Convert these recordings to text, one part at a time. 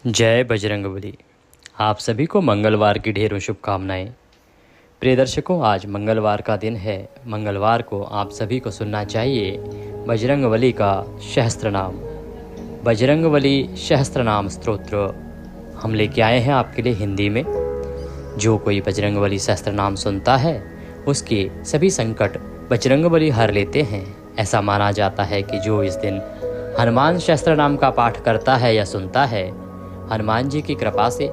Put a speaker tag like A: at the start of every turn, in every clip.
A: जय बजरंगबली। आप सभी को मंगलवार की ढेरों शुभकामनाएं। प्रिय दर्शकों, आज मंगलवार का दिन है। मंगलवार को आप सभी को सुनना चाहिए बजरंगबली का सहस्त्र नाम। बजरंगबली सहस्त्र नाम स्तोत्र हम लेके आए हैं आपके लिए हिंदी में। जो कोई बजरंगबली सहस्त्र नाम सुनता है उसके सभी संकट बजरंगबली हर लेते हैं। ऐसा माना जाता है कि जो इस दिन हनुमान सहस्त्र नाम का पाठ करता है या सुनता है, हनुमान जी की कृपा से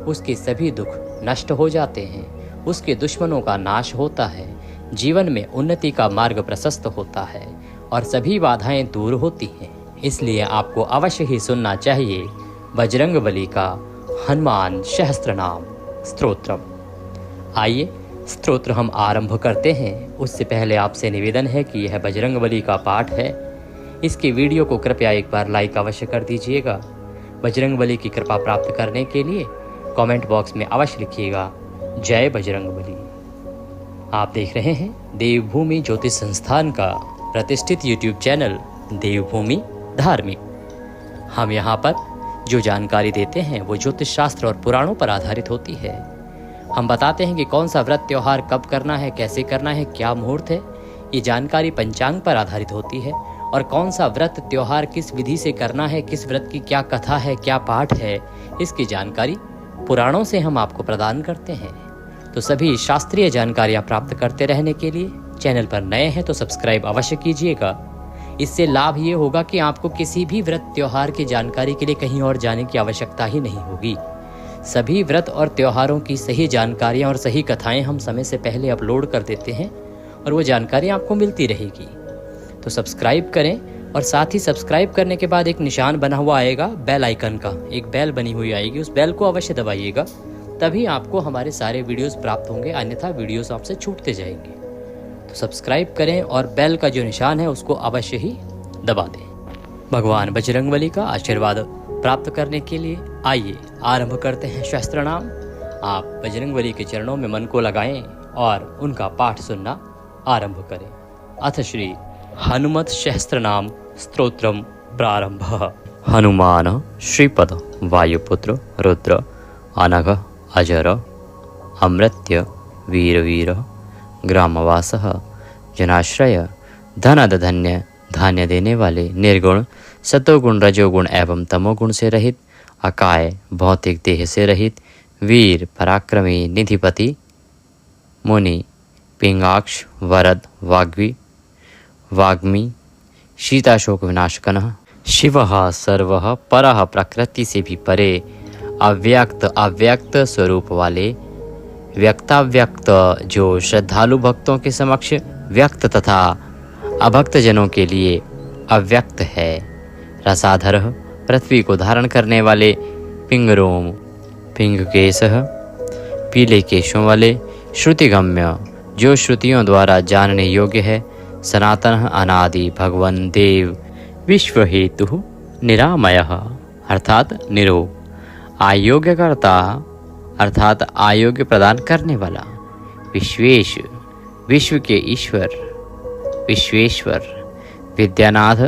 A: उसके सभी दुख नष्ट हो जाते हैं, उसके दुश्मनों का नाश होता है, जीवन में उन्नति का मार्ग प्रशस्त होता है और सभी बाधाएं दूर होती हैं। इसलिए आपको अवश्य ही सुनना चाहिए बजरंगबली का हनुमान सहस्त्र नाम स्तोत्रम। आइए स्तोत्र हम आरंभ करते हैं। उससे पहले आपसे निवेदन है कि यह बजरंगबली का पाठ है। इसके वीडियो को कृपया एक बार लाइक अवश्य कर दीजिएगा। बजरंगबली की कृपा प्राप्त करने के लिए कमेंट बॉक्स में अवश्य लिखिएगा जय बजरंगबली। आप देख रहे हैं देवभूमि ज्योतिष संस्थान का प्रतिष्ठित यूट्यूब चैनल देवभूमि धार्मिक। हम यहाँ पर जो जानकारी देते हैं वो ज्योतिष शास्त्र और पुराणों पर आधारित होती है। हम बताते हैं कि कौन सा व्रत त्योहार कब करना है, कैसे करना है, क्या मुहूर्त है। ये जानकारी पंचांग पर आधारित होती है और कौन सा व्रत त्योहार किस विधि से करना है, किस व्रत की क्या कथा है, क्या पाठ है, इसकी जानकारी पुराणों से हम आपको प्रदान करते हैं। तो सभी शास्त्रीय जानकारियाँ प्राप्त करते रहने के लिए चैनल पर नए हैं तो सब्सक्राइब अवश्य कीजिएगा। इससे लाभ ये होगा कि आपको किसी भी व्रत त्योहार की जानकारी के लिए कहीं और जाने की आवश्यकता ही नहीं होगी। सभी व्रत और त्योहारों की सही जानकारियाँ और सही कथाएँ हम समय से पहले अपलोड कर देते हैं और वो जानकारी आपको मिलती रहेगी। तो सब्सक्राइब करें और साथ ही सब्सक्राइब करने के बाद एक निशान बना हुआ आएगा बेल आइकन का, एक बेल बनी हुई आएगी, उस बेल को अवश्य दबाइएगा, तभी आपको हमारे सारे वीडियोस प्राप्त होंगे, अन्यथा वीडियोस आपसे छूटते जाएंगे। तो सब्सक्राइब करें और बेल का जो निशान है उसको अवश्य ही दबा दें। भगवान बजरंगबली का आशीर्वाद प्राप्त करने के लिए आइए आरंभ करते हैं सहस्त्र नाम। आप बजरंगबली के चरणों में मन को लगाएं और उनका पाठ सुनना आरंभ करें। अथ श्री हनुमत सहस्त्र नाम स्तोत्रम प्रारंभ। हनुमान श्रीपद वायुपुत्र रुद्र अनघ अजर अमृत्य वीरवीर ग्रामवासः जनाश्रय धनद धन्य धान्य देने वाले, निर्गुण सतोगुण रजोगुण एवं तमोगुण से रहित, अकाय भौतिक देह से रहित, वीर पराक्रमी निधिपति मुनि पिंगाक्ष वरद वाग्मी शीताशोक विनाशकनः शिवः सर्वः परः प्रकृति से भी परे, अव्यक्त अव्यक्त स्वरूप वाले, व्यक्ताव्यक्त जो श्रद्धालु भक्तों के समक्ष व्यक्त तथा अभक्त जनों के लिए अव्यक्त है, रसाधर पृथ्वी को धारण करने वाले, पिंगरोम पिंगकेशः पीले केशों वाले, श्रुतिगम्य जो श्रुतियों द्वारा जानने योग्य है, सनातन अनादि भगवन देव विश्व हेतु निरामयः अर्थात निरोग, आयोग्यकर्ता अर्थात आयोग्य प्रदान करने वाला, विश्वेश विश्व के ईश्वर विश्वेश्वर, विद्यानाथ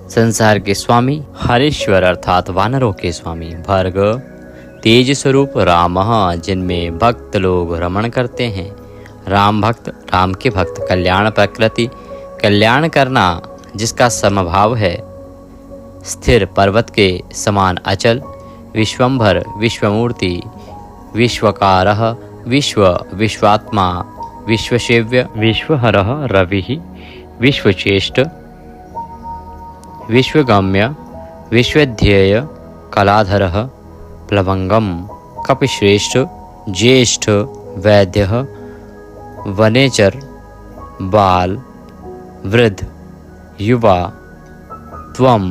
A: संसार के स्वामी, हरीश्वर अर्थात वानरों के स्वामी, भर्ग तेज स्वरूप, रामः जिनमें भक्त लोग रमण करते हैं, राम भक्त राम के भक्त, कल्याण प्रकृति कल्याण करना जिसका समभाव है, स्थिर पर्वत के समान अचल, विश्वंभर विश्वमूर्ति, विश्वकारः विश्व विश्वात्मा, विश्वसेव्य विश्वहरः रविः, विश्वचेष्ट विश्वगम्य, विश्वध्येय कलाधरः, प्लवंगम कपिश्रेष्ठ, ज्येष्ठ वैद्यः, वनेचर बाल वृद्ध युवा, त्वम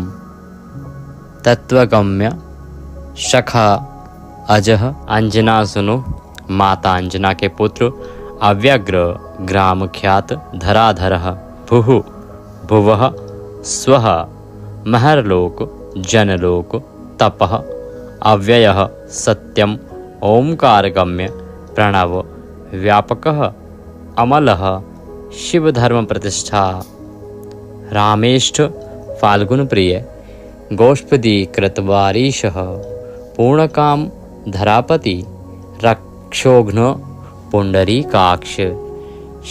A: तत्वगम्य शखा अजह, अंजना सुनु माता अंजना के पुत्र, अव्यग्र ग्राम ख्यात, धराधरः भुः भुवः, स्वः महरलोक जनलोक, तपः अव्ययः सत्यम, ओंकारगम्य प्रणव व्यापकः, अमलः शिव धर्म प्रतिष्ठा, रामेष्ठ फाल्गुन प्रिय, गोष्पदी कृतवारीशः, पूर्णकाम धरापति रक्षोघ्न पुंडरीकाक्ष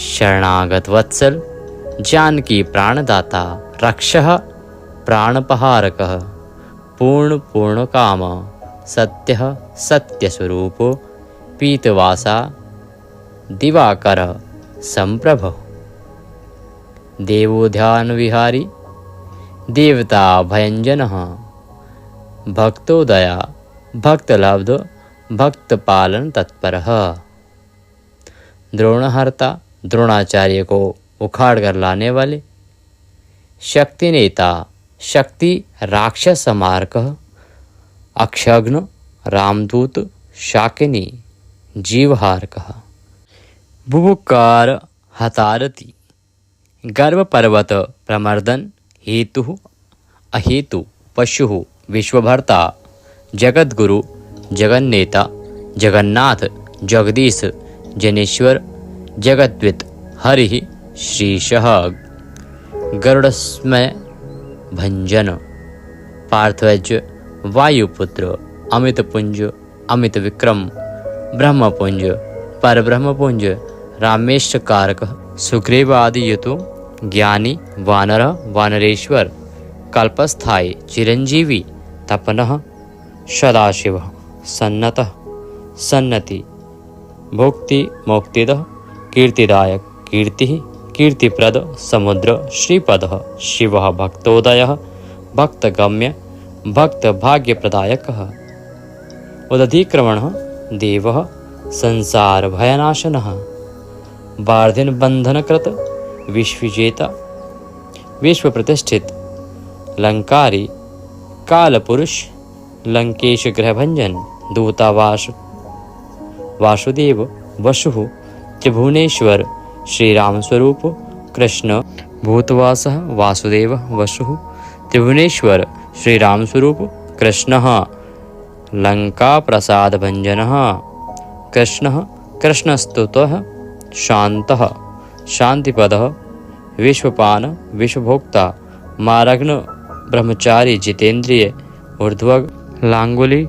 A: शरणागत वत्सल जानकी प्राणदाता रक्षः प्राणपहारकः पूर्ण काम सत्यः सत्यस्वरूपो पीतवासा दिवाकर संप्रभ देवोध्यान विहारी देवता भयंजनः भक्तोदया भक्तलब्ध भक्तपालन तत्परः द्रोणहर्ता द्रोणाचार्य को उखाड़ कर लाने वाले शक्ति नेता शक्ति राक्षस समारकः अक्षघ्न रामदूत शाकिनी जीवहारकः बुभुकार हतारति गर्भ पर्वत प्रमर्दन हेतु अहेतु पशु विश्वभर्ता जगद्गुरु जगन्नेता जगन्नाथ जगदीश जनेश्वर जगद्वित हरि श्रीशः गरुड़स्मय भंजन पार्थवज वायुपुत्र अमितपुंज अमित विक्रम ब्रह्मपुंज परब्रह्मपुंज रामेशकारक सुग्रीवादियुतो ज्ञानी वानर वानरेश्वर कल्पस्थायी चिरंजीवी तपनः सदाशिव सन्नतः सन्नति भुक्ति मुक्तिदः कीर्तिदायक कीर्ति कीर्तिप्रद समुद्र श्रीपदः शिवः भक्तोदयः भक्तगम्य भक्तभाग्यप्रदायकः उदधिक्रमणः देवः संसार भयनाशनः बार्धिन बंधनकृत विश्वविजेता विश्व प्रतिष्ठित लंकारी कालपुरुष लंकेश ग्रहभंजन दूतावास वासुदेव वसु त्रिभुवनेश्वर श्रीराम स्वरूप कृष्ण भूतवासः वासुदेव वसु त्रिभुवनेश्वर श्रीराम स्वरूप कृष्णः लंका प्रसाद भंजनः कृष्णः कृष्णस्तुतः शांतः शांतिपदः विश्वपान विश्वभोक्ता मारग्न ब्रह्मचारी जितेंद्रिय ऊर्ध्वग लांगुली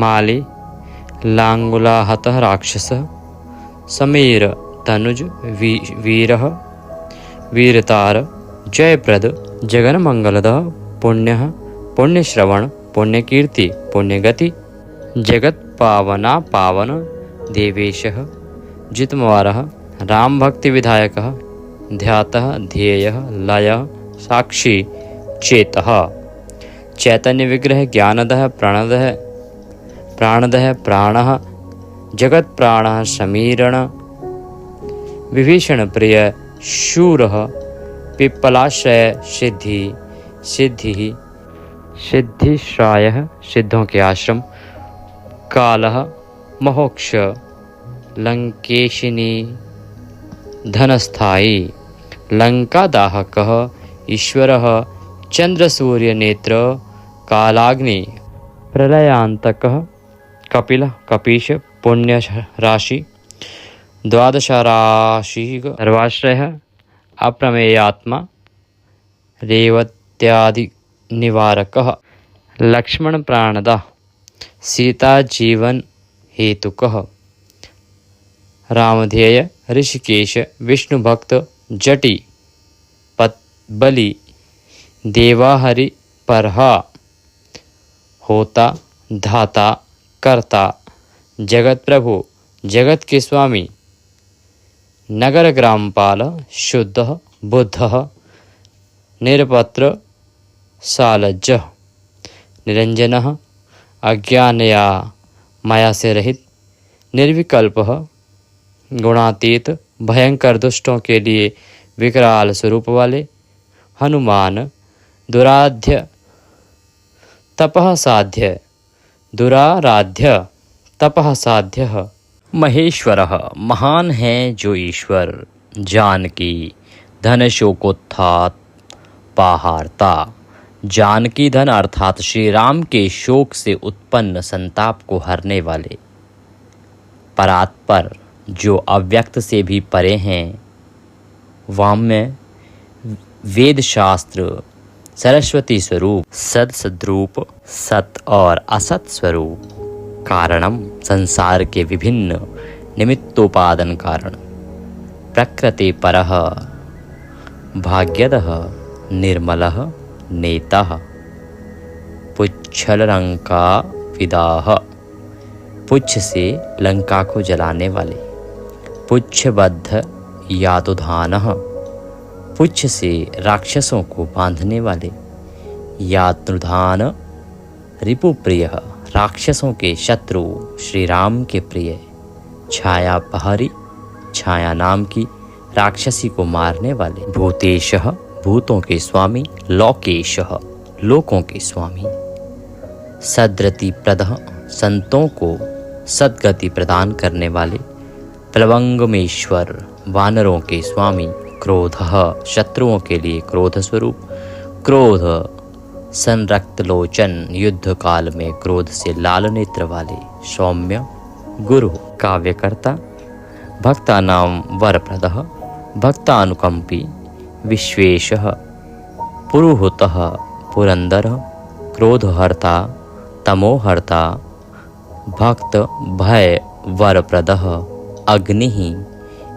A: माली लांगुलाहतः राक्षसः समीर तनुज वीरः वीरतार जयप्रद जगन्मंगलदः पुण्यः पुण्यश्रवण पुण्यकीर्ति पुण्यगति जगत पावना पावन देवेशः जितमवारः राम भक्ति विधायकः ध्यातः ध्येयः लयः साक्षी चेतः चैतन्य विग्रह ज्ञानदः प्राणदः प्राणः जगत प्राणः समीरण विभीषण प्रिय शूरः पिप्पलाश्रय सिद्धि सिद्धिश्रायः सिद्धों के आश्रम कालः महोक्ष लंकेशिनी धनस्थायी लंकादाहकः ईश्वरः चंद्रसूर्यनेत्र कालाग्नि प्रलयांतकः कपिलः कपीश पुण्यराशि द्वादशराशि सर्वाश्रयः अप्रमेयात्मा रेवत्यादि निवारकः लक्ष्मण प्राणदा सीता जीवन हेतुकः रामध्येय ऋषिकेश विष्णु भक्त जटी बलि देवाहरि परहा होता धाता कर्ता जगत प्रभु जगत के स्वामी नगर ग्रामपाल शुद्ध बुद्ध निरपत्र सालज्ज निरंजनः अज्ञानया माया से रहित निर्विकल्पः गुणातीत भयंकर दुष्टों के लिए विकराल स्वरूप वाले हनुमान दुराराध्य तपः साध्य महेश्वरः महान है जो ईश्वर जानकी धन शोकोत्थात पाहारता जानकी धन अर्थात श्री राम के शोक से उत्पन्न संताप को हरने वाले परात्पर जो अव्यक्त से भी परे हैं वाम्य वेद शास्त्र सरस्वती स्वरूप, सद सद्रूप, सत और असत स्वरूप, कारणम संसार के विभिन्न निमित्तोपादन कारण, प्रकृति परः भाग्यदः निर्मलः नेतः, पुच्छलंका विदाह, पुच्छ से लंका को जलाने वाले, पुच्छबद्ध यातुधानः, पुच्छ से राक्षसों को बांधने वाले, यातुधान रिपुप्रिय, राक्षसों के शत्रु श्री राम के प्रिय, छायापहरी, छाया नाम की राक्षसी को मारने वाले, भूतेशः, भूतों के स्वामी, लोकेशः, लोकों के स्वामी, सद्रति प्रदः, संतों को सद्गति प्रदान करने वाले, प्लवंगमेश्वर, वानरों के स्वामी, क्रोधः, शत्रुओं के लिए क्रोध स्वरूप, क्रोध संरक्त लोचन, युद्ध काल में क्रोध से लाल नेत्र वाले, सौम्य, गुरु, काव्यकर्ता, भक्तानां वरप्रदः, भक्तानुकंपी, विश्वेशः, पुरुहूतः, पुरंदर, क्रोधहर्ता, तमोहर्ता, भक्त भय वरप्रदः, अग्निः,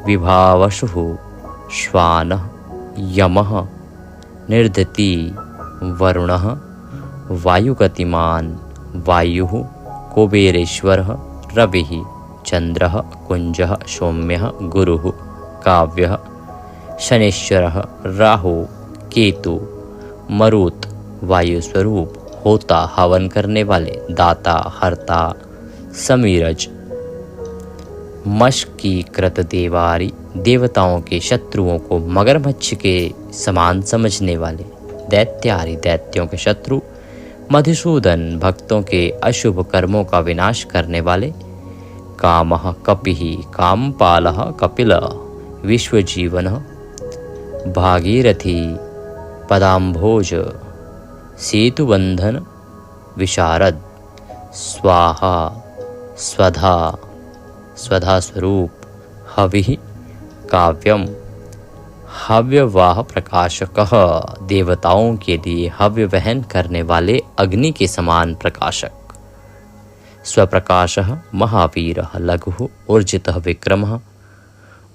A: विभावशुः, श्वानः, यमः, निर्दति, वरुणः, वायुगतिमान, वायुः, कुबेरेश्वरः, रविः, चंद्रः, कुंजः, सौम्यः, गुरुः, काव्यः, शनैश्चरः, राहु, केतु, मरुत्, वायुस्वरूप, होता, हवन करने वाले, दाता, हर्ता, समीरज, मशकीकृत देवारी, देवताओं के शत्रुओं को मगरमच्छ के समान समझने वाले, दैत्यारी, दैत्यों के शत्रु, मधुसूदन, भक्तों के अशुभ कर्मों का विनाश करने वाले, कामः, कपिः, कामपालः, कपिल, विश्वजीवनः, भागीरथी, पदाम्भोज, सेतुबंधन, विशारद, स्वाहा, स्वधा, स्वधा स्वरूप, हविः, काव्यम, हव्यवाह प्रकाशकः, देवताओं के लिए हव्य वहन करने वाले अग्नि के समान प्रकाशक, स्वप्रकाशः, महावीरः, लघुः, ऊर्जितः, विक्रमः,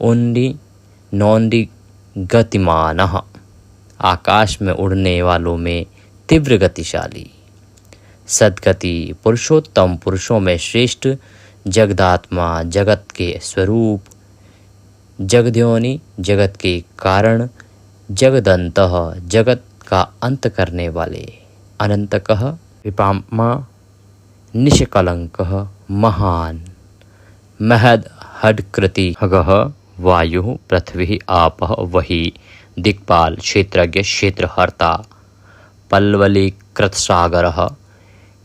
A: उन्डी नौंडी गतिमानः, आकाश में उड़ने वालों में तीव्र गतिशाली, सद्गति, पुरुषोत्तम, पुरुषों में श्रेष्ठ, जगदात्मा, जगत के स्वरूप, जगद्योनि, जगत के कारण, जगदन्तः, जगत का अंत करने वाले, अनंतकः, विपामा, निष्कलंकः, महान, महद, हडकृति, खगः, वायुः, पृथ्वी, आपः, वही, दिक्पाल, क्षेत्रज्ञ, क्षेत्रहर्ता, पल्वलीकृतसागरः,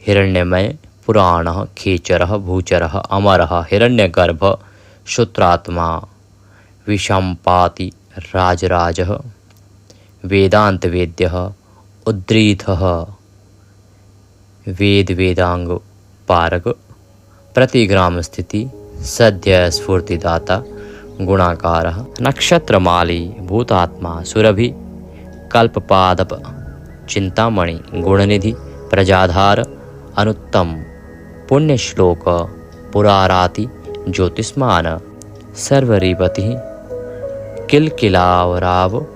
A: हिरण्यमय, पुराणः, खेचरः, भूचरः, अमरः, हिरण्यगर्भ, श्रुत्रात्मा, विषम्पाति, राजराजः, वेदांत वेद्यः, उद्रीतः, वेद वेदांग पारक, प्रतिग्राम स्थिति, सद्य स्फूर्तिदाता, गुणाकारः, नक्षत्रमाली, भूतात्मा, सुरभि, कल्पपादप, चिंतामणि, गुणनिधि, प्रजाधार, अनुत्तम, पुण्यश्लोक, पुराराति, ज्योतिष्मान, सर्वरीपति, किलकिलावराव,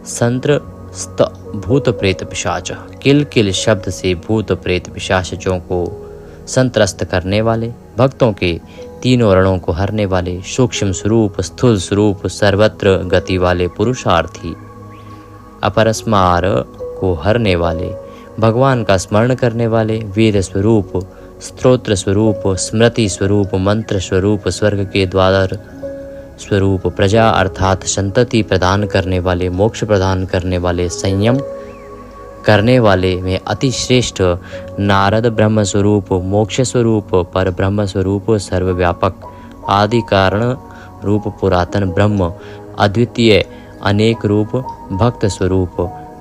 A: संत्रस्त, भूत प्रेत पिशाच, किलकिल शब्द से भूत प्रेत पिशाचों को संत्रस्त करने वाले, भक्तों के तीनों रणों को हरने वाले, सूक्ष्म स्वरूप, स्थूल स्वरूप, सर्वत्र गति वाले पुरुषार्थी, अपरस्मार को हरने वाले, भगवान का स्मरण करने वाले, वेद स्वरूप, स्तोत्र स्वरूप, स्मृति स्वरूप, मंत्र स्वरूप, स्वर्ग के द्वार स्वरूप, प्रजा अर्थात संतति प्रदान करने वाले, मोक्ष प्रदान करने वाले, संयम करने वाले में अति श्रेष्ठ, नारद ब्रह्म स्वरूप, मोक्ष स्वरूप, पर ब्रह्म स्वरूप, सर्वव्यापक, आदि कारण रूप, पुरातन ब्रह्म, अद्वितीय, अनेक रूप, भक्त स्वरूप,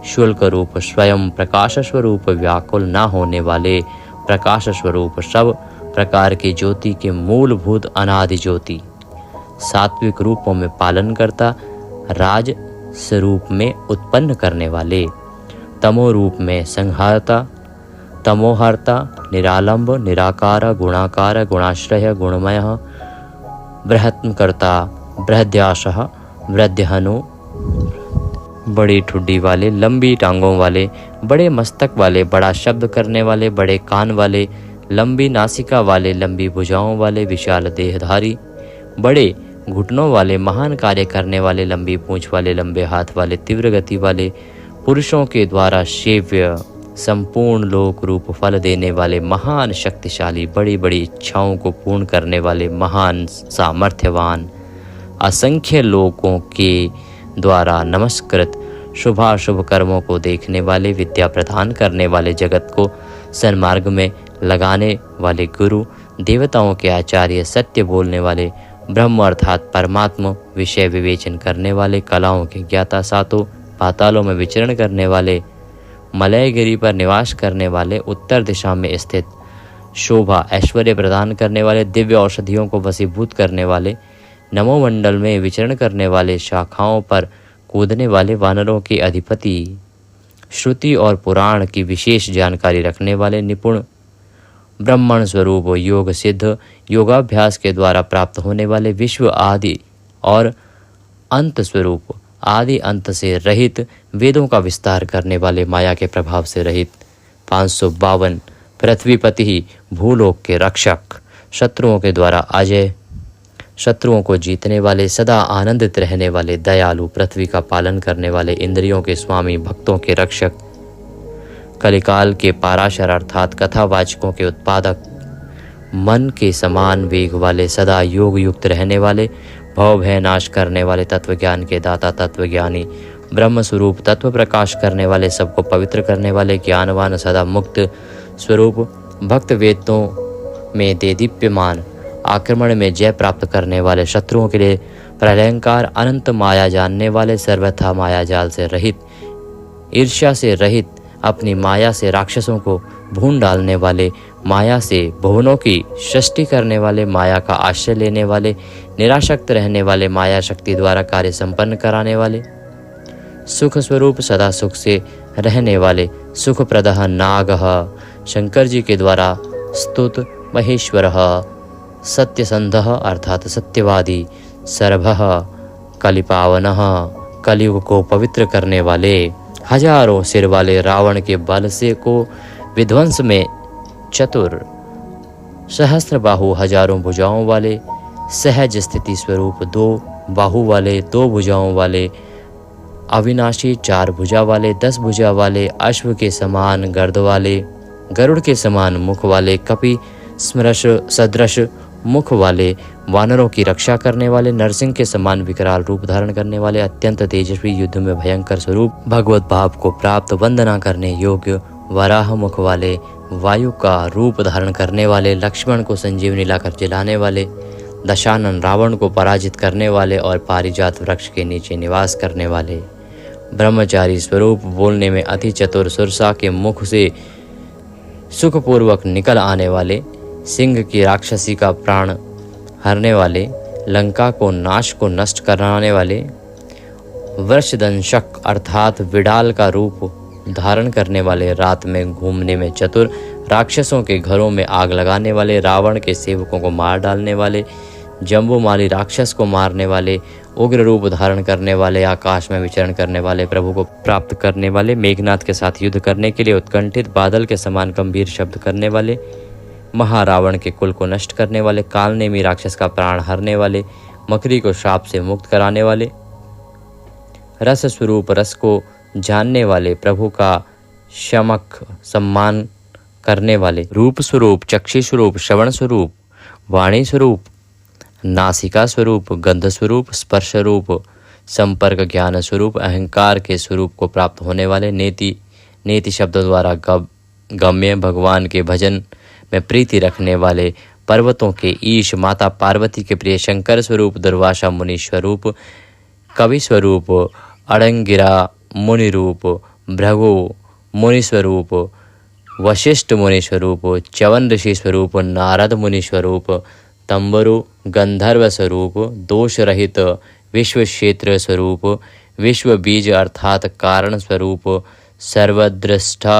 A: शुल्क रूप, स्वयं प्रकाश स्वरूप, व्याकुल न होने वाले, प्रकाश स्वरूप, सब प्रकार की ज्योति के मूलभूत अनादि ज्योति, सात्विक रूपों में पालन करता, राज स्वरूप में उत्पन्न करने वाले, तमो रूप में संहारता, तमोहर्ता, निरालंब, निराकार, गुणाकार, गुणाश्रय, गुणमय, बृहत्कर्ता, बृहद्याशः, वृद्ध्यहनु, बड़ी ठुड्डी वाले, लंबी टांगों वाले, बड़े मस्तक वाले, बड़ा शब्द करने वाले, बड़े कान वाले, लंबी नासिका वाले, लंबी भुजाओं वाले, विशाल देहधारी, बड़े घुटनों वाले, महान कार्य करने वाले, लंबी पूंछ वाले, लंबे हाथ वाले, तीव्र गति वाले, पुरुषों के द्वारा सेव्य, संपूर्ण लोक रूप फल देने वाले, महान शक्तिशाली, बड़ी बड़ी इच्छाओं को पूर्ण करने वाले, महान सामर्थ्यवान, असंख्य लोगों के द्वारा नमस्कृत, शुभाशुभ कर्मों को देखने वाले, विद्या प्रदान करने वाले, जगत को सन्मार्ग में लगाने वाले गुरु, देवताओं के आचार्य, सत्य बोलने वाले, ब्रह्म अर्थात परमात्मा विषय विवेचन करने वाले, कलाओं के ज्ञाता, सातों पातालों में विचरण करने वाले, मलयगिरी पर निवास करने वाले, उत्तर दिशा में स्थित शोभा ऐश्वर्य प्रदान करने वाले, दिव्य औषधियों को वशीभूत करने वाले, नमोमंडल में विचरण करने वाले, शाखाओं पर कूदने वाले, वानरों के अधिपति, श्रुति और पुराण की विशेष जानकारी रखने वाले, निपुण ब्रह्मण स्वरूप, योग सिद्ध, योगाभ्यास के द्वारा प्राप्त होने वाले, विश्व आदि और अंत स्वरूप, आदि अंत से रहित, वेदों का विस्तार करने वाले, माया के प्रभाव से रहित, 552 पृथ्वीपति, भूलोक के रक्षक, शत्रुओं के द्वारा अजय, शत्रुओं को जीतने वाले, सदा आनंदित रहने वाले, दयालु, पृथ्वी का पालन करने वाले, इंद्रियों के स्वामी, भक्तों के रक्षक, कलिकाल के पाराशर अर्थात कथावाचकों के उत्पादक, मन के समान वेग वाले, सदा योग युक्त रहने वाले, भव भय नाश करने वाले, तत्वज्ञान के दाता, तत्वज्ञानी, ब्रह्म स्वरूप, तत्व प्रकाश करने वाले, सबको पवित्र करने वाले, ज्ञानवान, सदा मुक्त स्वरूप, भक्त, वेदों में देदीप्यमान, आक्रमण में जय प्राप्त करने वाले, शत्रुओं के लिए प्रलयंकार, अनंत माया जानने वाले, सर्वथा माया जाल से रहित, ईर्ष्या से रहित, अपनी माया से राक्षसों को भून डालने वाले, माया से भुवनों की सृष्टि करने वाले, माया का आश्रय लेने वाले, निराशक्त रहने वाले, माया शक्ति द्वारा कार्य संपन्न कराने वाले, सुख स्वरूप, सदा सुख से रहने वाले, सुख प्रदः नागः, शंकर जी के द्वारा स्तुत, महेश्वरः, सत्यसंधः अर्थात सत्यवादी, सर्वः कलिपावनः, कलियुग को पवित्र करने वाले, हजारों सिर वाले, रावण के बल से को विध्वंस में चतुर, सहस्त्र बाहु, हजारों भुजाओं वाले, सहज स्थिति स्वरूप, 2 बाहु वाले, 2 भुजाओं वाले, अविनाशी, 4 भुजा वाले, 10 भुजा वाले, अश्व के समान गर्द वाले, गरुड़ के समान मुख वाले, कपि स्मरश सदृश मुख वाले, वानरों की रक्षा करने वाले, नरसिंह के समान विकराल रूप धारण करने वाले, अत्यंत तेजस्वी, युद्ध में भयंकर स्वरूप, भगवत भाव को प्राप्त, वंदना करने योग्य, वराह मुख वाले, वायु का रूप धारण करने वाले, लक्ष्मण को संजीवनी लाकर जलाने वाले, दशानन, रावण को पराजित करने वाले और पारिजात वृक्ष के नीचे निवास करने वाले, ब्रह्मचारी स्वरूप, बोलने में अति चतुर, सुरसा के मुख से सुखपूर्वक निकल आने वाले, सिंह की राक्षसी का प्राण हरने वाले, लंका को नाश को नष्ट कराने वाले, वृषदंशक अर्थात विडाल का रूप धारण करने वाले, रात में घूमने में चतुर, राक्षसों के घरों में आग लगाने वाले, रावण के सेवकों को मार डालने वाले, जम्बूमाली राक्षस को मारने वाले, उग्र रूप धारण करने वाले, आकाश में विचरण करने वाले, प्रभु को प्राप्त करने वाले, मेघनाथ के साथ युद्ध करने के लिए उत्कंठित, बादल के समान गंभीर शब्द करने वाले, महारावण के कुल को नष्ट करने वाले, कालनेमी राक्षस का प्राण हरने वाले, मकरी को श्राप से मुक्त कराने वाले, रस स्वरूप, रस को जानने वाले, प्रभु का शमक सम्मान करने वाले, रूप स्वरूप, चक्षु स्वरूप, श्रवण स्वरूप, वाणी स्वरूप, नासिका स्वरूप, गंध स्वरूप, स्पर्श रूप, संपर्क ज्ञान स्वरूप, अहंकार के स्वरूप को प्राप्त होने वाले, नेति शब्द द्वारा गम्य, भगवान के भजन में प्रीति रखने वाले, पर्वतों के ईश, माता पार्वती के प्रिय, शंकर स्वरूप, दुर्वासा मुनि स्वरूप, कवि स्वरूप, अड़ंगिरा मुनि रूप, भृगु मुनि स्वरूप, वशिष्ठ मुनि स्वरूप, च्यवन ऋषि स्वरूप, नारद मुनि स्वरूप, तंबरु गंधर्व स्वरूप, दोष रहित, विश्व क्षेत्र स्वरूप, विश्व बीज अर्थात कारण स्वरूप, सर्वद्रष्टा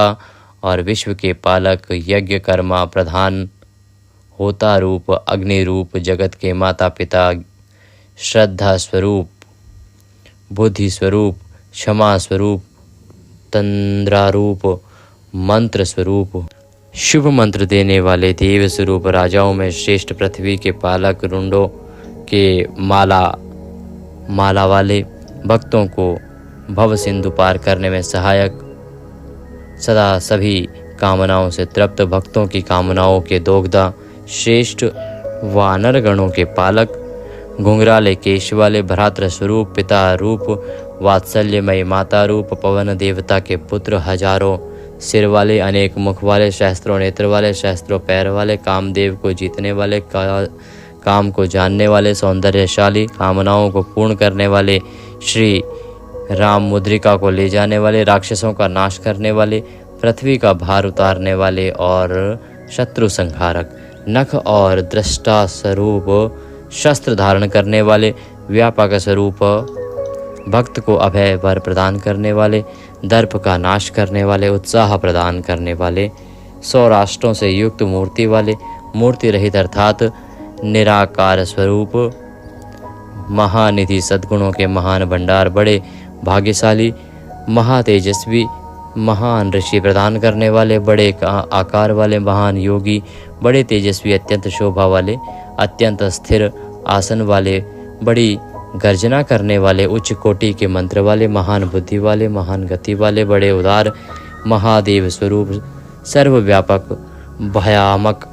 A: और विश्व के पालक, यज्ञ कर्मा प्रधान, होता रूप, अग्नि रूप, जगत के माता पिता, श्रद्धा स्वरूप, बुद्धि स्वरूप, क्षमा स्वरूप, तंद्रारूप, मंत्र स्वरूप, शुभ मंत्र देने वाले देव स्वरूप, राजाओं में श्रेष्ठ, पृथ्वी के पालक, रुंडों के माला वाले, भक्तों को भव सिंधु पार करने में सहायक, सदा सभी कामनाओं से तृप्त, भक्तों की कामनाओं के दोगदा, श्रेष्ठ वानर गणों के पालक, घुंघराले केश वाले, भ्रातृ स्वरूप, पिता रूप, वात्सल्यमयी माता रूप, पवन देवता के पुत्र, हजारों सिर वाले, अनेक मुख वाले, सहस्त्रों नेत्र वाले, सहस्त्रों पैर वाले, कामदेव को जीतने वाले, काम को जानने वाले, सौंदर्यशाली, कामनाओं को पूर्ण करने वाले, श्री राम मुद्रिका को ले जाने वाले, राक्षसों का नाश करने वाले, पृथ्वी का भार उतारने वाले और शत्रु संहारक, नख और दृष्टा स्वरूप, शस्त्र धारण करने वाले, व्यापक स्वरूप, भक्त को अभय वर प्रदान करने वाले, दर्प का नाश करने वाले, उत्साह प्रदान करने वाले, 100 राष्ट्रों से युक्त मूर्ति वाले, मूर्ति रहित अर्थात निराकार स्वरूप, महानिधि, सद्गुणों के महान भंडार, बड़े भाग्यशाली, महातेजस्वी, महान ऋषि प्रदान करने वाले, बड़े आकार वाले, महान योगी, बड़े तेजस्वी, अत्यंत शोभा वाले, अत्यंत स्थिर आसन वाले, बड़ी गर्जना करने वाले, उच्च कोटि के मंत्र वाले, महान बुद्धि वाले, महान गति वाले, बड़े उदार, महादेव स्वरूप, सर्वव्यापक, भयामक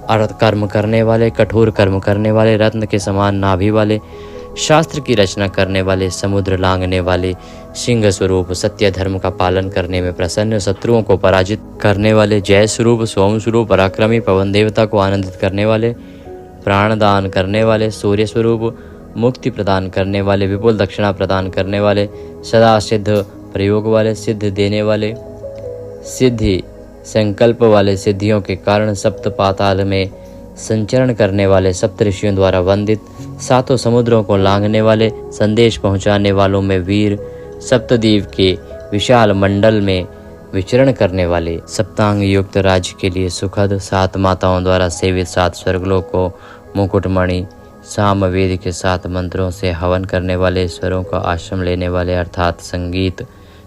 A: कर्म करने वाले, कठोर कर्म करने वाले, रत्न के समान नाभि वाले, शास्त्र की रचना करने वाले, समुद्र लांघने वाले, सिंह स्वरूप, सत्य धर्म का पालन करने में प्रसन्न, शत्रुओं को पराजित करने वाले, जय स्वरूप, सोम स्वरूप, पराक्रमी, पवन देवता को आनंदित करने वाले, प्राण दान करने वाले, सूर्य स्वरूप, मुक्ति प्रदान करने वाले, विपुल दक्षिणा प्रदान करने वाले, सदा सिद्ध प्रयोग वाले, सिद्ध देने वाले, सिद्धि संकल्प वाले, सिद्धियों के कारण सप्त पाताल में संचरण करने वाले, सप्त ऋषियों द्वारा वंदित, 7 समुद्रों को लांघने वाले, संदेश पहुंचाने वालों में वीर, सप्तद्वीप के विशाल मंडल में विचरण करने वाले, सप्तांग युक्त राज्य के लिए सुखद, 7 माताओं द्वारा सेवित, 7 स्वर्गलोक को मुकुटमणि, सामवेद के 7 मंत्रों से हवन करने वाले, ईश्वरों का आश्रम लेने वाले अर्थात संगीत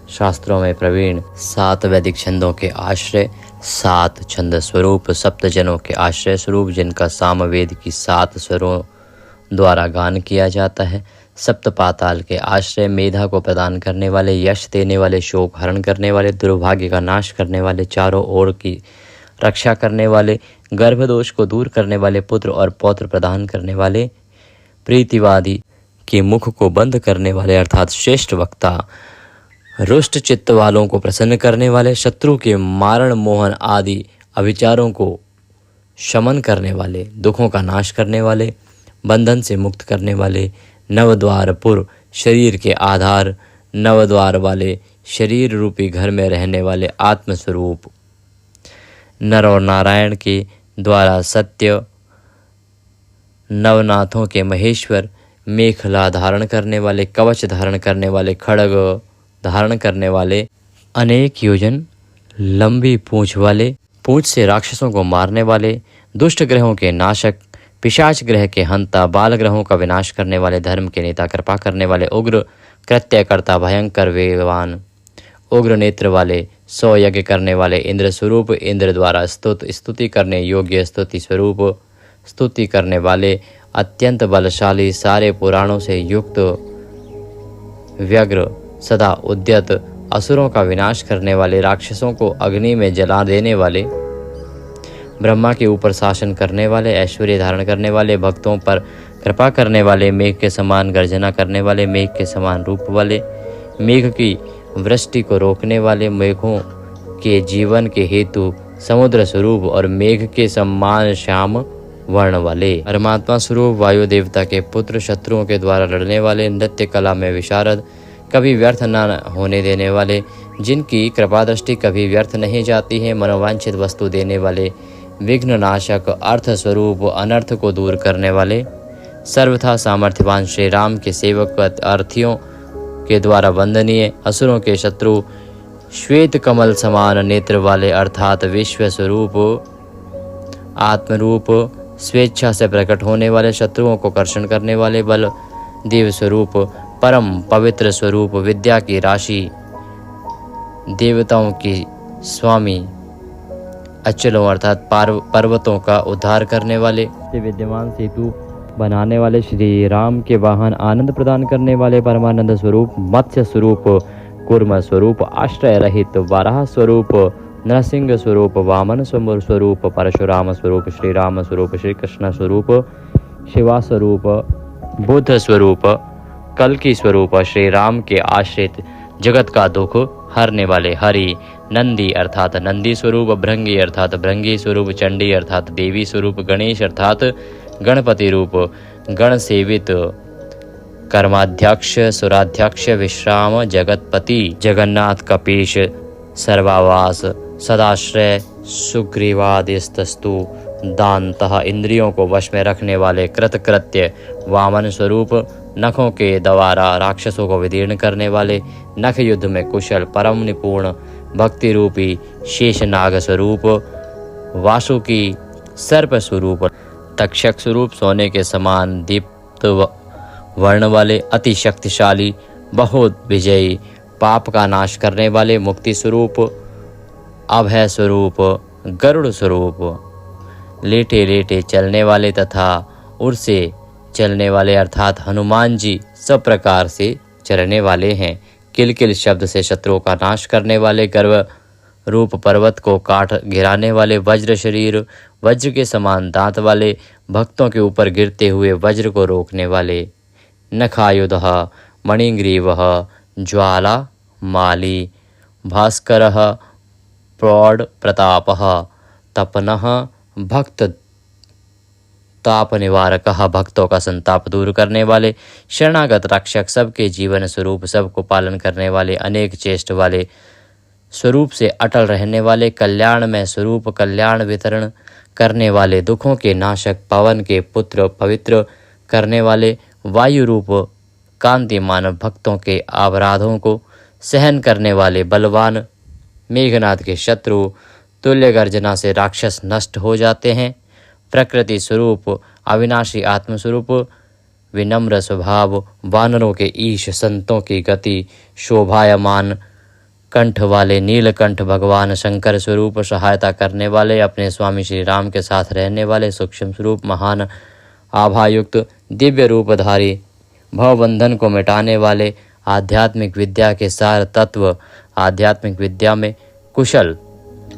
A: शास्त्रों में प्रवीण, 7 वैदिक छंदों के आश्रय, 7 छंद स्वरूप, सप्तजनों के आश्रय स्वरूप, जिनका सामवेद की 7 स्वरों द्वारा गान किया जाता है, सप्त पाताल के आश्रय, मेधा को प्रदान करने वाले, यश देने वाले, शोक हरण करने वाले, दुर्भाग्य का नाश करने वाले, चारों ओर की रक्षा करने वाले, गर्भदोष को दूर करने वाले, पुत्र और पौत्र प्रदान करने वाले, प्रीतिवादी के मुख को बंद करने वाले अर्थात श्रेष्ठ वक्ता, रुष्ट चित्त वालों को प्रसन्न करने वाले, शत्रु के मारण मोहन आदि अविचारों को शमन करने वाले, दुखों का नाश करने वाले, बंधन से मुक्त करने वाले, नवद्वारपुर शरीर के आधार, नवद्वार वाले शरीर रूपी घर में रहने वाले, आत्मस्वरूप, नर और नारायण के द्वारा सत्य, नवनाथों के महेश्वर, मेखला धारण करने वाले, कवच धारण करने वाले, खड़ग धारण करने वाले, अनेक योजन लंबी पूंछ वाले, पूंछ से राक्षसों को मारने वाले, दुष्ट ग्रहों के नाशक, पिशाच ग्रह के हंता, बाल ग्रहों का विनाश करने वाले, धर्म के नेता, कृपा करने वाले, उग्र कृत्यकर्ता, भयंकर वेगवान, उग्र नेत्र वाले, 100 यज्ञ करने वाले, इंद्र स्वरूप, इंद्र द्वारा स्तुति करने योग्य, स्तुति स्वरूप, स्तुति करने वाले, अत्यंत बलशाली, सारे पुराणों से युक्त, व्यग्र, सदा उद्यत, असुरों का विनाश करने वाले, राक्षसों को अग्नि में जला देने वाले, ब्रह्मा के ऊपर शासन करने वाले, ऐश्वर्य धारण करने वाले, भक्तों पर कृपा करने वाले, मेघ के समान गर्जना करने वाले, मेघ के समान रूप वाले, मेघ की वृष्टि को रोकने वाले, मेघों के जीवन के हेतु समुद्र स्वरूप और मेघ के समान श्याम वर्ण वाले, परमात्मा स्वरूप, वायु देवता के पुत्र, शत्रुओं के द्वारा लड़ने वाले, नृत्य कला में विशारद, कभी व्यर्थ न होने देने वाले, जिनकी कृपा दृष्टि कभी व्यर्थ नहीं जाती है, मनोवांछित वस्तु देने वाले, विघ्न नाशक, अर्थ स्वरूप, अनर्थ को दूर करने वाले, सर्वथा सामर्थ्यवान, श्री राम के सेवक, अर्थियों के द्वारा वंदनीय, असुरों के शत्रु, श्वेत कमल समान नेत्र वाले अर्थात विश्व स्वरूप, आत्मरूप, स्वेच्छा से प्रकट होने वाले, शत्रुओं को कर्षण करने वाले, बल देव स्वरूप, परम पवित्र स्वरूप, विद्या की राशि, देवताओं की स्वामी, अचलों अर्थात पर्वतों का उद्धार करने वाले, विद्यमान सेतु बनाने वाले, श्री राम के वाहन, आनंद प्रदान करने वाले, परमानंद स्वरूप, मत्स्य स्वरूप, कूर्म स्वरूप, आश्रय रहित, वाराह स्वरूप, नरसिंह स्वरूप, वामन स्वरूप, परशुराम स्वरूप, श्री राम स्वरूप, श्री कृष्ण स्वरूप, शिवा स्वरूप, बुद्ध स्वरूप, कल्कि स्वरूप, श्री राम के आश्रित, जगत का दुख हरने वाले, हरि, नंदी अर्थात नंदी स्वरूप, भृंगी अर्थात भृंगी स्वरूप, चंडी अर्थात देवी स्वरूप, गणेश अर्थात गणपति रूप, गण सेवित, कर्माध्यक्ष, सुराध्यक्ष, विश्राम, जगतपति, जगन्नाथ, कपीश, सर्वावास, सदाश्रय, सुग्रीवादिस्तस्तु, दानतः, इंद्रियों को वश में रखने वाले, कृतकृत्य, वामन स्वरूप, नखों के द्वारा राक्षसों को विदीर्ण करने वाले, नख युद्ध में कुशल, परम निपुण, भक्ति रूपी, शेषनाग स्वरूप, वासुकी, सर्प स्वरूप, तक्षक स्वरूप, सोने के समान दीप्त वर्ण वाले, अति शक्तिशाली, बहुत विजयी, पाप का नाश करने वाले, मुक्ति स्वरूप, अभय स्वरूप, गरुड़ स्वरूप, लेटे लेटे चलने वाले तथा उड़ से चलने वाले अर्थात हनुमान जी सब प्रकार से चलने वाले हैं। किलकिल शब्द से शत्रुओं का नाश करने वाले, गर्व रूप पर्वत को काट गिराने वाले, वज्र शरीर, वज्र के समान दांत वाले, भक्तों के ऊपर गिरते हुए वज्र को रोकने वाले, नखायुधः, मणिग्रीवः, ज्वाला माली, भास्करः, प्रौढ़ प्रतापः, तपनः, भक्त ताप निवारकः, भक्तों का संताप दूर करने वाले, शरणागत रक्षक, सबके जीवन स्वरूप, सबको पालन करने वाले, अनेक चेष्ट वाले, स्वरूप से अटल रहने वाले, कल्याण में स्वरूप, कल्याण वितरण करने वाले, दुखों के नाशक, पवन के पुत्र, पवित्र करने वाले, वायु रूप, कांतिमान, भक्तों के अपराधों को सहन करने वाले, बलवान, मेघनाथ के शत्रु, तुल्य गर्जना से राक्षस नष्ट हो जाते हैं, प्रकृति स्वरूप, अविनाशी आत्मस्वरूप, विनम्र स्वभाव, वानरों के ईश, संतों की गति, शोभायमान कंठ वाले, नीलकंठ, भगवान शंकर स्वरूप, सहायता करने वाले, अपने स्वामी श्री राम के साथ रहने वाले, सूक्ष्म स्वरूप, महान आभायुक्त, दिव्य रूपधारी, भवबंधन को मिटाने वाले, आध्यात्मिक विद्या के सार तत्व, आध्यात्मिक विद्या में कुशल,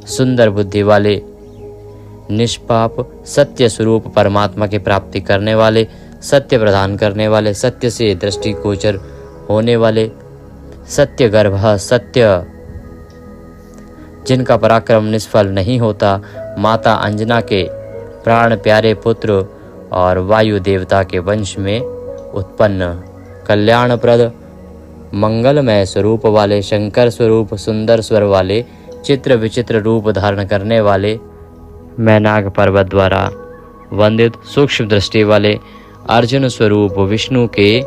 A: सुंदर बुद्धि वाले, निष्पाप, सत्य स्वरूप, परमात्मा की प्राप्ति करने वाले, सत्य प्रदान करने वाले, सत्य से दृष्टिगोचर होने वाले, सत्य गर्भ, सत्य जिनका पराक्रम निष्फल नहीं होता, माता अंजना के प्राण प्यारे पुत्र और वायु देवता के वंश में उत्पन्न, कल्याणप्रद, मंगलमय स्वरूप वाले, शंकर स्वरूप, सुंदर स्वर वाले, चित्र विचित्र रूप धारण करने वाले, मैनाग पर्वत द्वारा वंदित, सूक्ष्म दृष्टि वाले, अर्जुन स्वरूप, विष्णु के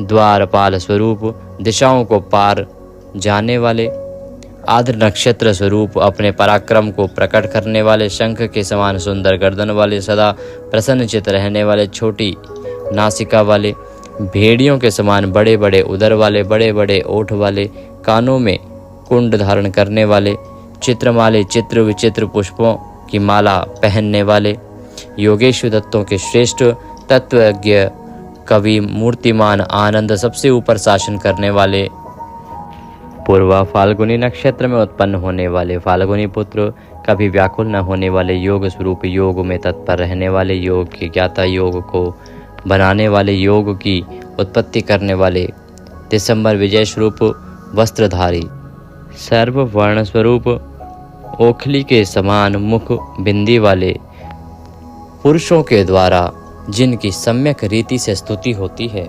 A: द्वारपाल स्वरूप, दिशाओं को पार जाने वाले, आद्र नक्षत्र स्वरूप, अपने पराक्रम को प्रकट करने वाले, शंख के समान सुंदर गर्दन वाले, सदा प्रसन्नचित रहने वाले, छोटी नासिका वाले, भेड़ियों के समान बड़े बड़े उदर वाले, बड़े बड़े ओठ वाले, कानों में कुंड धारण करने वाले, चित्रमाले, चित्र विचित्र पुष्पों की माला पहनने वाले, योगेश दत्तों के श्रेष्ठ, तत्वज्ञ, कवि, मूर्तिमान, आनंद, सबसे ऊपर शासन करने वाले, पूर्वा फाल्गुनी नक्षत्र में उत्पन्न होने वाले, फाल्गुनी पुत्र, कभी व्याकुल न होने वाले, योग स्वरूप, योग में तत्पर रहने वाले, योग के ज्ञाता, योग को बनाने वाले, योग की उत्पत्ति करने वाले, दिसंबर विजय स्वरूप, वस्त्रधारी, सर्व वर्ण स्वरूप, ओखली के समान मुख बिंदी वाले, पुरुषों के द्वारा जिनकी सम्यक रीति से स्तुति होती है,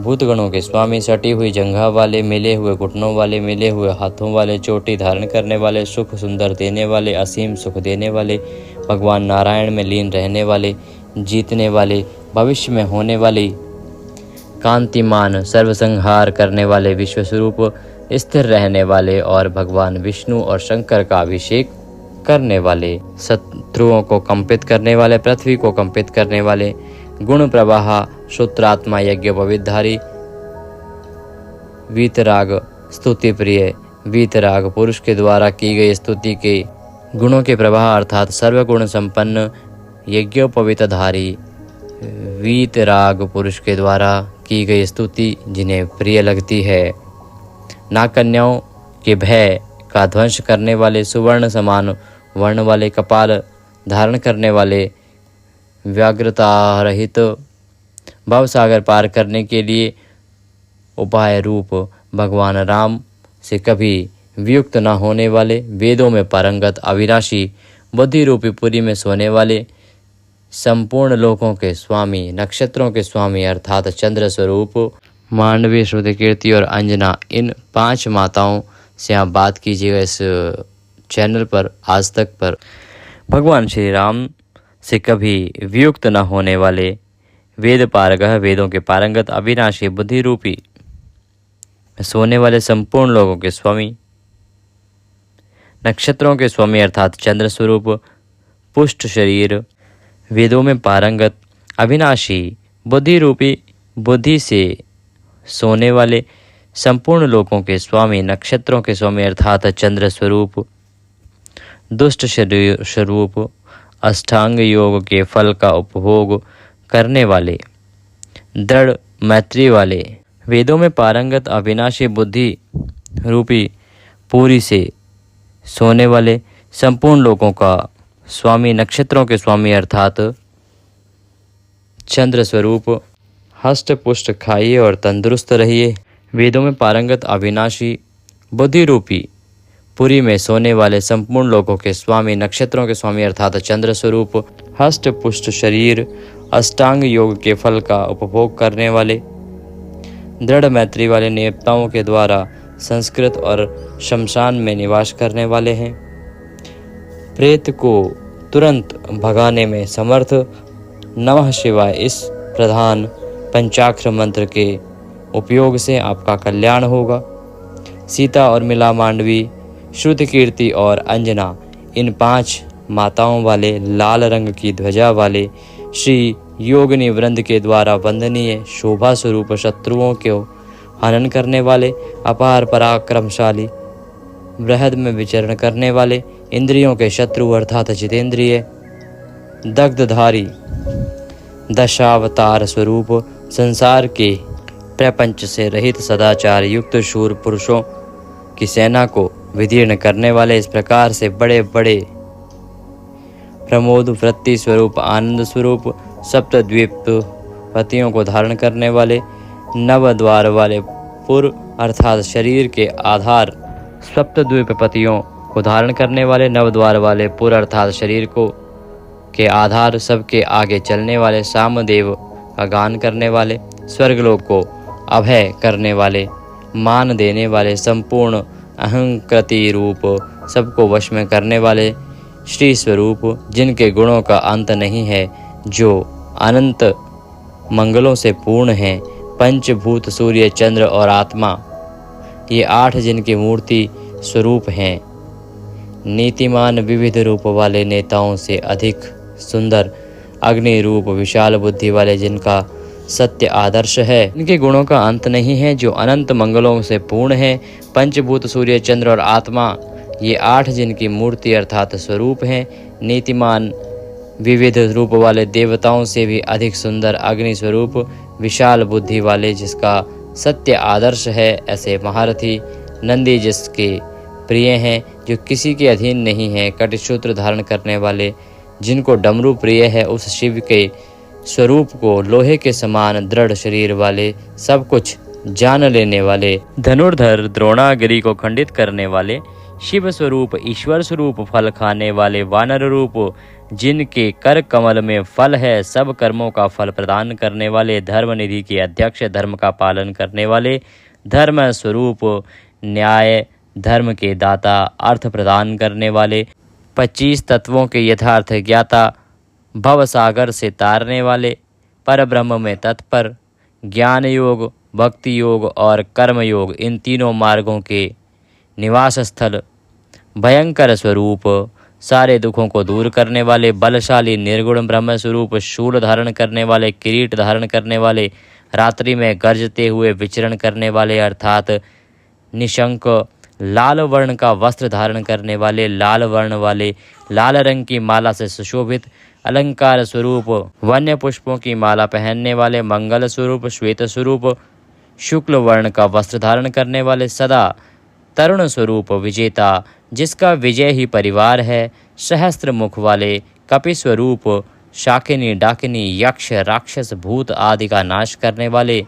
A: भूतगणों के स्वामी, सटी हुई जंघा वाले, मिले हुए घुटनों वाले, मिले हुए हाथों वाले, चोटी धारण करने वाले, सुख सुंदर देने वाले, असीम सुख देने वाले, भगवान नारायण में लीन रहने वाले, जीतने वाले, भविष्य में होने वाली, कांतिमान, सर्वसंहार करने वाले, विश्वस्वरूप, स्थिर रहने वाले और भगवान विष्णु और शंकर का अभिषेक करने वाले, शत्रुओं को कंपित करने वाले, पृथ्वी को कंपित करने वाले, गुण प्रवाह, श्रोत्रात्मा, यज्ञोपवीतधारी, वीतराग, स्तुति प्रिय, वीतराग पुरुष के द्वारा की गई स्तुति के गुणों के प्रवाह अर्थात सर्वगुण संपन्न, यज्ञोपवीतधारी, वीतराग पुरुष के द्वारा की गई स्तुति जिन्हें प्रिय लगती है, नागकन्याओं के भय का ध्वंस करने वाले, सुवर्ण समान वर्ण वाले, कपाल धारण करने वाले, व्याग्रता रहित, भवसागर पार करने के लिए उपाय रूप भगवान राम से कभी वियुक्त न होने वाले, वेदों में पारंगत, अविनाशी, बुद्धि रूपी पुरी में सोने वाले, संपूर्ण लोकों के स्वामी, नक्षत्रों के स्वामी अर्थात चंद्र स्वरूप, मांडवी, श्रुतिकीर्ति और अंजना, इन 5 माताओं से आप बात कीजिएगा इस चैनल पर, आज तक पर। भगवान श्री राम से कभी वियुक्त न होने वाले, वेद पारगह, वेदों के पारंगत, अविनाशी, बुद्धि रूपी सोने वाले, संपूर्ण लोगों के स्वामी, नक्षत्रों के स्वामी अर्थात चंद्र स्वरूप, पुष्ट शरीर, वेदों में पारंगत, अविनाशी, बुद्धि रूपी, बुद्धि से सोने वाले, संपूर्ण लोकों के स्वामी, नक्षत्रों के स्वामी अर्थात चंद्र स्वरूप, दुष्ट शरीर स्वरूप, अष्टांग योग के फल का उपभोग करने वाले, दृढ़ मैत्री वाले, वेदों में पारंगत, अविनाशी, बुद्धि रूपी पूरी से सोने वाले, संपूर्ण लोकों का स्वामी, नक्षत्रों के स्वामी अर्थात चंद्र स्वरूप, हष्ट पुष्ट खाइए और तंदुरुस्त रहिए, वेदों में पारंगत, अविनाशी, बुद्धि रूपी पुरी में सोने वाले, संपूर्ण लोकों के स्वामी, नक्षत्रों के स्वामी अर्थात चंद्र स्वरूप, हष्ट पुष्ट शरीर, अष्टांग योग के फल का उपभोग करने वाले, दृढ़ मैत्री वाले, नेवताओं के द्वारा संस्कृत और शमशान में निवास करने वाले हैं, प्रेत को तुरंत भगाने में समर्थ, नमः शिवाय इस प्रधान पंचाक्षर मंत्र के उपयोग से आपका कल्याण होगा। सीता और मिला, मांडवी, श्रुति कीर्ति और अंजना, इन 5 माताओं वाले, लाल रंग की ध्वजा वाले, श्री योगिनी वृंद के द्वारा वंदनीय, शोभा स्वरूप, शत्रुओं को हनन करने वाले, अपार पराक्रमशाली, बृहद में विचरण करने वाले, इंद्रियों के शत्रु अर्थात जितेंद्रिय, दग्धधारी, दशावतार स्वरूप, संसार के प्रपंच से रहित, सदाचार युक्त शूर पुरुषों की सेना को विदीर्ण करने वाले, इस प्रकार से बड़े बड़े प्रमोद वृत्ति स्वरूप, आनंद स्वरूप, सप्तद्वीप पतियों को धारण करने वाले, नव द्वार वाले पुर अर्थात शरीर के आधार, सप्तद्वीप पतियों को धारण करने वाले, नव द्वार वाले पुर अर्थात शरीर को के आधार, सबके आगे चलने वाले, सामदेव का गान करने वाले, स्वर्गलोक को अभय करने वाले, मान देने वाले, संपूर्ण अहंकृति रूप, सबको वश में करने वाले, श्री स्वरूप, जिनके गुणों का अंत नहीं है, जो अनंत मंगलों से पूर्ण हैं, पंचभूत, सूर्य, चंद्र और आत्मा, ये 8 जिनकी मूर्ति स्वरूप हैं, नीतिमान, विविध रूप वाले, नेताओं से अधिक सुंदर, अग्नि रूप, विशाल बुद्धि वाले, जिनका सत्य आदर्श है, इनके गुणों का अंत नहीं है, जो अनंत मंगलों से पूर्ण है, पंचभूत, सूर्य, चंद्र और आत्मा, ये 8 जिनकी मूर्ति अर्थात स्वरूप हैं, नीतिमान, विविध रूप वाले, देवताओं से भी अधिक सुंदर, अग्नि स्वरूप, विशाल बुद्धि वाले, जिसका सत्य आदर्श है, ऐसे महारथी, नंदी जिसके प्रिय हैं, जो किसी के अधीन नहीं है, कटिसूत्र धारण करने वाले, जिनको डमरू प्रिय है, उस शिव के स्वरूप को लोहे के समान दृढ़ शरीर वाले, सब कुछ जान लेने वाले, धनुर्धर, द्रोणागिरि को खंडित करने वाले, शिव स्वरूप, ईश्वर स्वरूप, फल खाने वाले, वानर रूप, जिनके कर कमल में फल है, सब कर्मों का फल प्रदान करने वाले, धर्म निधि के अध्यक्ष, धर्म का पालन करने वाले, धर्म स्वरूप, न्याय धर्म के दाता, अर्थ प्रदान करने वाले, 25 तत्वों के यथार्थ ज्ञाता, भव सागर से तारने वाले, पर ब्रह्म में तत्पर, ज्ञान योग भक्ति योग और कर्म योग, इन तीनों मार्गों के निवास स्थल, भयंकर स्वरूप, सारे दुखों को दूर करने वाले, बलशाली निर्गुण ब्रह्म स्वरूप, शूल धारण करने वाले, किरीट धारण करने वाले, रात्रि में गरजते हुए विचरण करने वाले अर्थात निशंक, लाल वर्ण का वस्त्र धारण करने वाले, लाल वर्ण वाले, लाल रंग की माला से सुशोभित, अलंकार स्वरूप, वन्य पुष्पों की माला पहनने वाले, मंगल स्वरूप, श्वेत स्वरूप, शुक्ल वर्ण का वस्त्र धारण करने वाले, सदा तरुण स्वरूप, विजेता, जिसका विजय ही परिवार है, सहस्त्र मुख वाले, कपि स्वरूप, शाकिनी डाकिनी, यक्ष राक्षस भूत आदि का नाश करने वाले,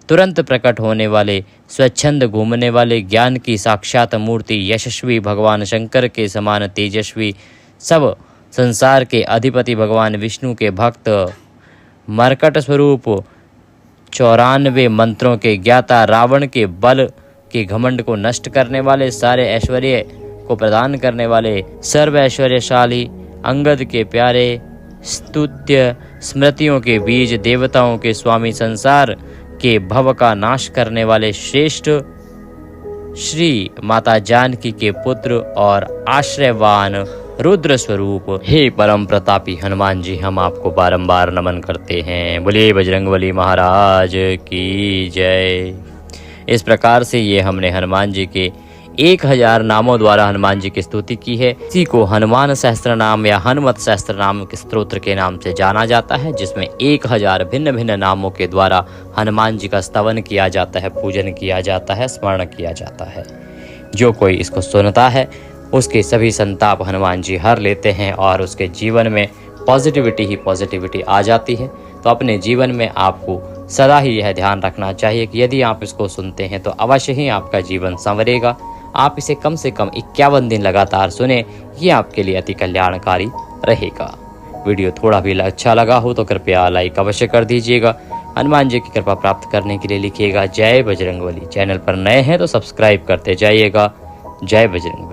A: तुरंत प्रकट होने वाले, स्वच्छंद घूमने वाले, ज्ञान की साक्षात मूर्ति, यशस्वी, भगवान शंकर के समान तेजस्वी, सब संसार के अधिपति भगवान विष्णु के भक्त, मरकट स्वरूप, 94 मंत्रों के ज्ञाता, रावण के बल के घमंड को नष्ट करने वाले, सारे ऐश्वर्य को प्रदान करने वाले, सर्व ऐश्वर्यशाली, अंगद के प्यारे, स्तुत्य स्मृतियों के बीज, देवताओं के स्वामी, संसार के भव का नाश करने वाले, श्रेष्ठ श्री माता जानकी के पुत्र और आश्रयवान रुद्र स्वरूप, हे परम प्रतापी हनुमान जी, हम आपको बारंबार नमन करते हैं। बोलिए बजरंगबली महाराज की जय। इस प्रकार से ये हमने हनुमान जी के 1000 नामों द्वारा हनुमान जी की स्तुति की है। इसी को हनुमान सहस्त्र नाम या हनुमत सहस्त्र नाम के स्तोत्र के नाम से जाना जाता है, जिसमें 1000 भिन्न भिन्न नामों के द्वारा हनुमान जी का स्तवन किया जाता है, पूजन किया जाता है, स्मरण किया जाता है। जो कोई इसको सुनता है उसके सभी संताप हनुमान जी हर लेते हैं और उसके जीवन में पॉजिटिविटी ही पॉजिटिविटी आ जाती है। तो अपने जीवन में आपको सदा ही यह ध्यान रखना चाहिए कि यदि आप इसको सुनते हैं तो अवश्य ही आपका जीवन संवरेगा। आप इसे कम से कम 51 दिन लगातार सुने, ये आपके लिए अति कल्याणकारी रहेगा। वीडियो थोड़ा भी अच्छा लगा हो तो कृपया लाइक अवश्य कर दीजिएगा। हनुमान जी की कृपा प्राप्त करने के लिए लिखिएगा जय बजरंगबली। चैनल पर नए हैं तो सब्सक्राइब करते जाइएगा। जय बजरंगबली।